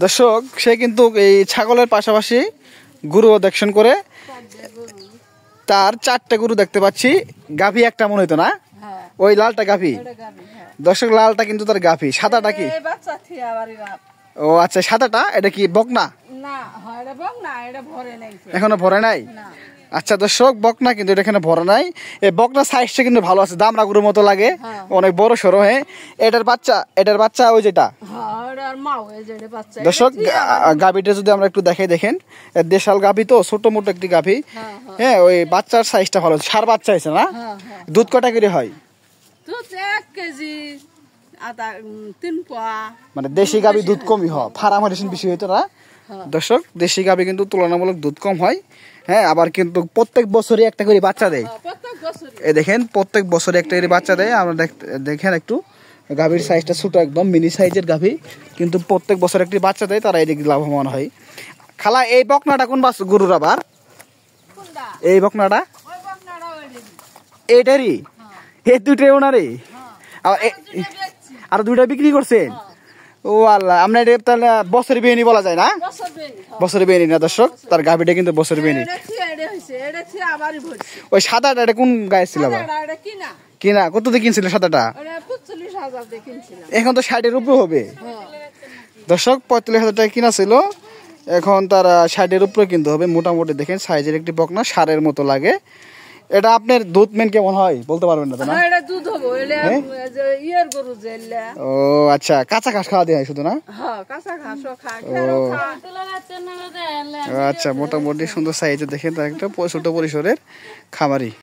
দর্শক সে কিন্তু এই ছাগলের পাশাপাশি গরুও দেখশন করে। তার 4টে গরু দেখতে পাচ্ছি, গাভী একটা মনে হইতো না, ওই লালটা গাভী। দর্শক লালটা কিন্তু তার গাভী, সাদাটা কি? ও আচ্ছা, সাদাটা এটা কি বকনা? এখনো ভরে নাই। আচ্ছা দর্শক, বকনা কিন্তু এটা এখানে ভরা নাই। এই বকনা সাইজটা কিন্তু ভালো আছে, দামড়া গরুর মতো লাগে, অনেক বড় সড়ো। হ্যাঁ, এটার বাচ্চা ওই যেটা। দর্শক গাভীটা যদি আমরা একটু দেখাই, দেখেন দেশাল গাভী তো, ছোট মোটো একটি গাভী। হ্যাঁ, ওই বাচ্চার সাইজটা ভালো, সার বাচ্চা হয়েছে না? দুধ কটা করে হয়? মানে দেশি গাভী দুধ কমই হয়, ফার্ম বেশি হইতো না। দর্শক দেশি গাভী কিন্তু তুলনামূলক দুধ কম হয়। হ্যাঁ, আবার কিন্তু প্রত্যেক বছরই একটা করে বাচ্চা দেয়। এই দেখেন প্রত্যেক বছরে একটা করে বাচ্চা দেয়। আমরা দেখেন একটু গাভীর সাইজটা ছোট, একদম মিনি সাইজের গাভী, কিন্তু প্রত্যেক বছর একটি বাচ্চা দেয়, তারা এদিকে লাভবান হয়। খালা এই বকনাটা কোন গরুর আবার? এই বকনাটা এইটারই? এই দুইটাই ওনারই? আর দুইটা বিক্রি করছেন? ও আল্লাহ, আমরা এটা তাহলে বছরে বেনি বলা যায় না? বছরে বেনি না দর্শক, তার গাভীটা কিন্তু বছরে বেনি। ওই সাদাটা এটা কোন গায়ে ছিল আবার? কিনা? কত দিয়ে কিনছিল সাদাটা? এখন তো 60-এর উপরে হবে। দর্শক 45,000 টাকা কিনা ছিল, এখন তার 60-এর উপরে কিনতে হবে। মোটামুটি দেখেন সাইজের একটি বকনা, সারের মতো লাগে। এটা আপনার দুধ মেন কেমন হয় বলতে পারবেন না? ও আচ্ছা, কাঁচা ঘাস খাওয়া দেয় শুধু না? আচ্ছা, মোটামুটি সুন্দর সাইজের দেখেন, তার একটা ছোট পরিসরের খামারি।